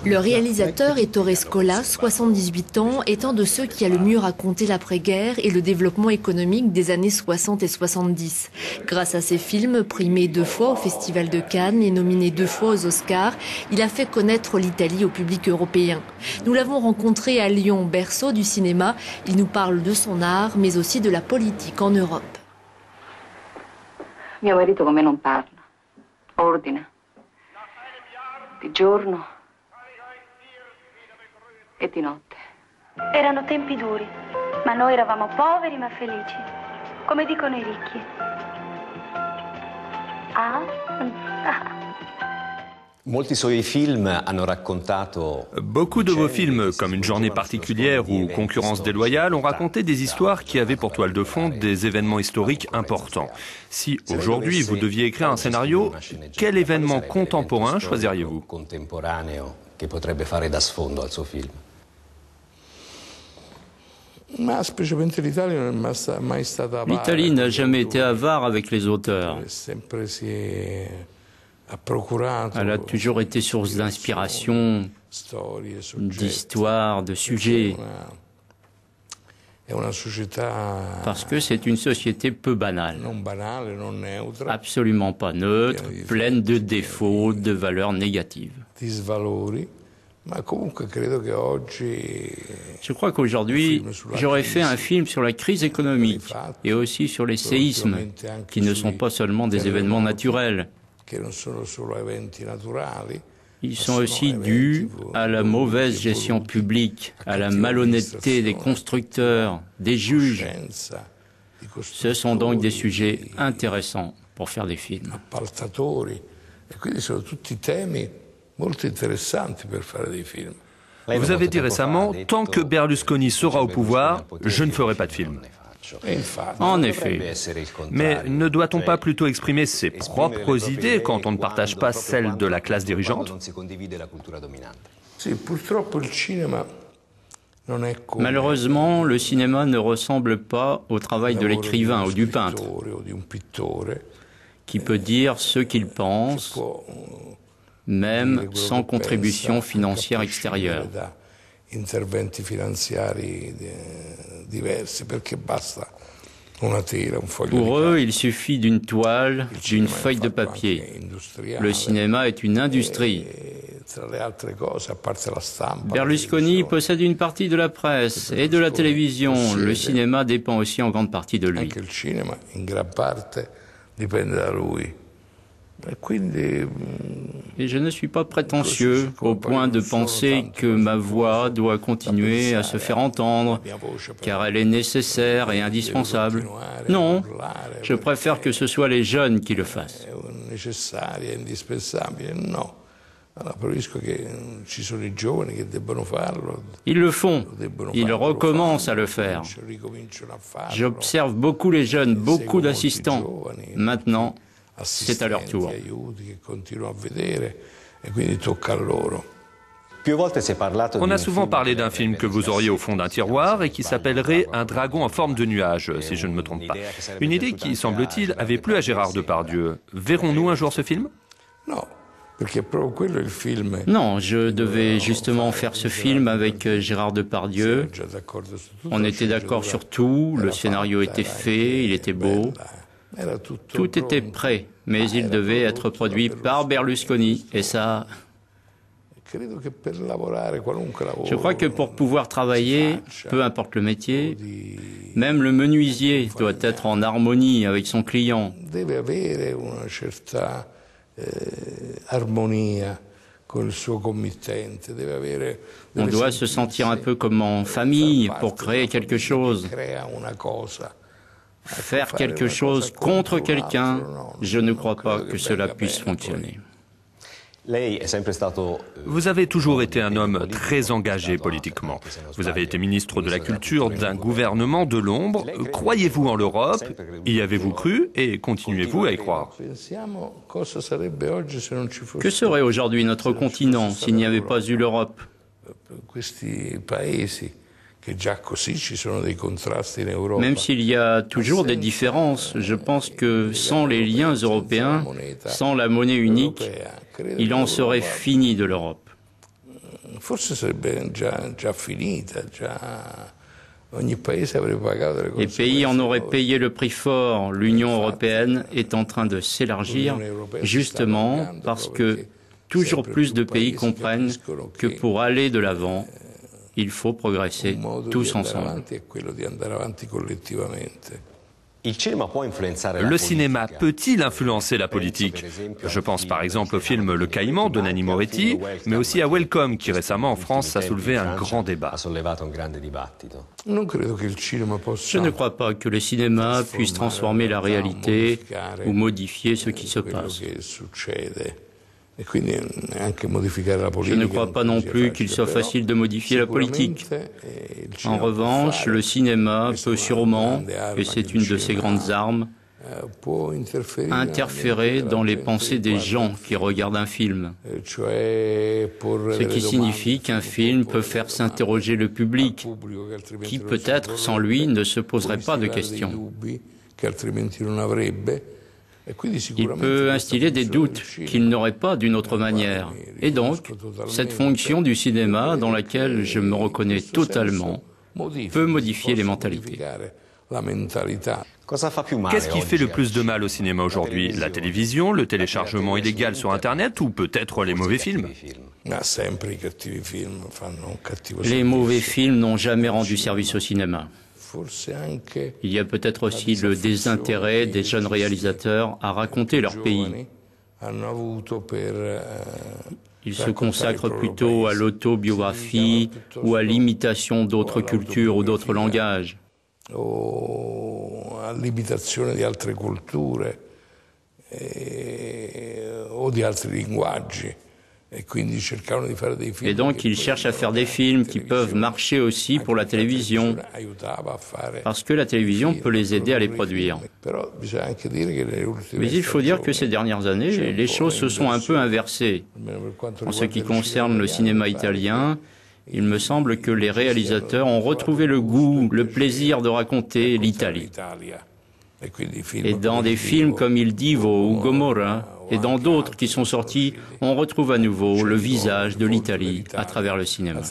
Le réalisateur Ettore Scola, 78 ans, est un de ceux qui a le mieux raconté l'après-guerre et le développement économique des années 60 et 70. Grâce à ses films, primé 2 fois au Festival de Cannes et nominé 2 fois aux Oscars, il a fait connaître l'Italie au public européen. Nous l'avons rencontré à Lyon, berceau du cinéma. Il nous parle de son art, mais aussi de la politique en Europe. Mio marito con me non parla, ordina, di giorno e di notte. Erano tempi duri, ma noi eravamo poveri ma felici, come dicono i ricchi. Ah? Beaucoup de vos films, comme Une journée particulière ou Concurrence déloyale, ont raconté des histoires qui avaient pour toile de fond des événements historiques importants. Si aujourd'hui vous deviez écrire un scénario, quel événement contemporain choisiriez-vous? L'Italie n'a jamais été avare avec les auteurs. Elle a toujours été source d'inspiration, d'histoire, de sujets. Parce que c'est une société peu banale, absolument pas neutre, pleine de défauts, de valeurs négatives. Je crois qu'aujourd'hui, j'aurais fait un film sur la crise économique et aussi sur les séismes, qui ne sont pas seulement des événements naturels. Ils sont aussi dus à la mauvaise gestion publique, à la malhonnêteté des constructeurs, des juges. Ce sont donc des sujets intéressants pour faire des films. Vous avez dit récemment, tant que Berlusconi sera au pouvoir, je ne ferai pas de film. En effet. Mais ne doit-on pas plutôt exprimer ses propres idées quand on ne partage pas celles de la classe dirigeante? Malheureusement, le cinéma ne ressemble pas au travail de l'écrivain ou du peintre, qui peut dire ce qu'il pense, même sans contribution financière extérieure. Pour eux, il suffit d'une toile, d'une feuille de papier. Le cinéma est une industrie. Berlusconi possède une partie de la presse et de la télévision. Le cinéma dépend aussi en grande partie de lui. Et je ne suis pas prétentieux au point de penser que ma voix doit continuer à se faire entendre, car elle est nécessaire et indispensable. Non, je préfère que ce soit les jeunes qui le fassent. Ils le font, ils recommencent à le faire. J'observe beaucoup les jeunes, beaucoup d'assistants. Maintenant, c'est à leur tour. On a souvent parlé d'un film que vous auriez au fond d'un tiroir et qui s'appellerait Un dragon en forme de nuage, si je ne me trompe pas. Une idée qui, semble-t-il, avait plu à Gérard Depardieu. Verrons-nous un jour ce film? Non, je devais justement faire ce film avec Gérard Depardieu. On était d'accord sur tout, le scénario était fait, il était beau. Tout était prêt, mais il devait être produit par Berlusconi, et ça... Je crois que pour pouvoir travailler, peu importe le métier, même le menuisier doit être en harmonie avec son client. On doit se sentir un peu comme en famille pour créer quelque chose. Faire quelque chose contre quelqu'un, je ne crois pas que cela puisse fonctionner. Vous avez toujours été un homme très engagé politiquement. Vous avez été ministre de la Culture d'un gouvernement de l'ombre. Croyez-vous en l'Europe? Y avez-vous cru et continuez-vous à y croire? Que serait aujourd'hui notre continent s'il n'y avait pas eu l'Europe? Même s'il y a toujours des différences, je pense que sans les liens européens, sans la monnaie unique, il en serait fini de l'Europe. Les pays en auraient payé le prix fort. L'Union européenne est en train de s'élargir justement parce que toujours plus de pays comprennent que pour aller de l'avant, il faut progresser tous ensemble. Le cinéma peut-il influencer la politique? Je pense par exemple au film Le Caïman de Nanni Moretti, mais aussi à Welcome qui récemment en France a soulevé un grand débat. Je ne crois pas que le cinéma puisse transformer la réalité ou modifier ce qui se passe. Je ne crois pas non plus qu'il soit facile de modifier la politique. En revanche, le cinéma peut sûrement, et c'est une de ses grandes armes, interférer dans les pensées des gens qui regardent un film. Ce qui signifie qu'un film peut faire s'interroger le public, qui peut-être sans lui ne se poserait pas de questions. Il peut instiller des doutes qu'il n'aurait pas d'une autre manière. Et donc, cette fonction du cinéma, dans laquelle je me reconnais totalement, peut modifier les mentalités. Qu'est-ce qui fait le plus de mal au cinéma aujourd'hui? La télévision, le téléchargement illégal sur Internet ou peut-être les mauvais films? Les mauvais films n'ont jamais rendu service au cinéma. Il y a peut-être aussi le désintérêt des jeunes réalisateurs à raconter leur pays. Ils se consacrent plutôt à l'autobiographie ou à l'imitation d'autres cultures ou d'autres langages. Et donc ils cherchent à faire des films qui peuvent marcher aussi pour la télévision, parce que la télévision peut les aider à les produire. Mais il faut dire que ces dernières années, les choses se sont un peu inversées. En ce qui concerne le cinéma italien, il me semble que les réalisateurs ont retrouvé le goût, le plaisir de raconter l'Italie. Et dans des films comme Il Divo ou Gomorra, et dans d'autres qui sont sortis, on retrouve à nouveau le visage de l'Italie à travers le cinéma.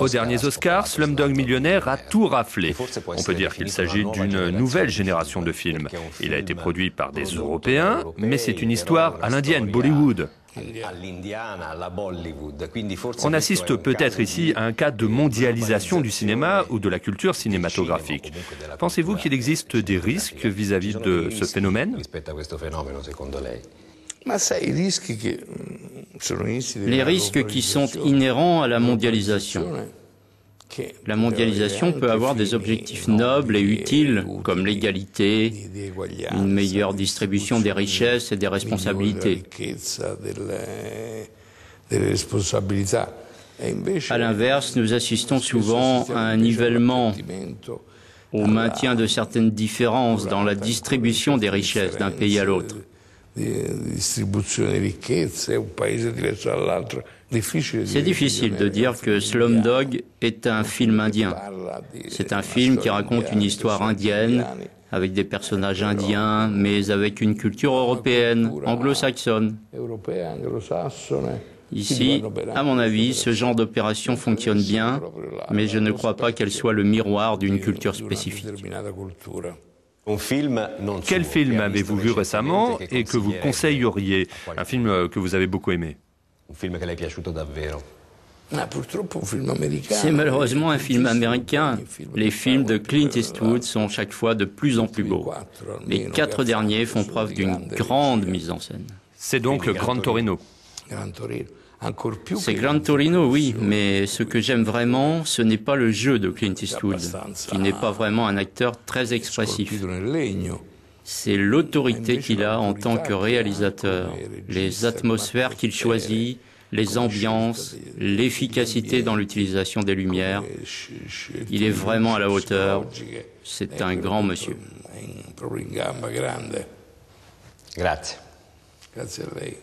Aux derniers Oscars, Slumdog Millionnaire a tout raflé. On peut dire qu'il s'agit d'une nouvelle génération de films. Il a été produit par des Européens, mais c'est une histoire à l'indienne, Bollywood. On assiste peut-être ici à un cas de mondialisation du cinéma ou de la culture cinématographique. Pensez-vous qu'il existe des risques vis-à-vis de ce phénomène? Les risques qui sont inhérents à la mondialisation. La mondialisation peut avoir des objectifs nobles et utiles, comme l'égalité, une meilleure distribution des richesses et des responsabilités. À l'inverse, nous assistons souvent à un nivellement, au maintien de certaines différences dans la distribution des richesses d'un pays à l'autre. C'est difficile de dire que Slumdog est un film indien. C'est un film qui raconte une histoire indienne, avec des personnages indiens, mais avec une culture européenne, anglo-saxonne. Ici, à mon avis, ce genre d'opération fonctionne bien, mais je ne crois pas qu'elle soit le miroir d'une culture spécifique. Quel film avez-vous vu récemment et que vous conseilleriez? Un film que vous avez beaucoup aimé? C'est malheureusement un film américain. Les films de Clint Eastwood sont chaque fois de plus en plus beaux. Les 4 derniers font preuve d'une grande mise en scène. C'est donc le Gran Torino. C'est Gran Torino, oui, mais ce que j'aime vraiment, ce n'est pas le jeu de Clint Eastwood, qui n'est pas vraiment un acteur très expressif. C'est l'autorité qu'il a en tant que réalisateur, les atmosphères qu'il choisit, les ambiances, l'efficacité dans l'utilisation des lumières. Il est vraiment à la hauteur. C'est un grand monsieur. Grazie. Grazie a lei.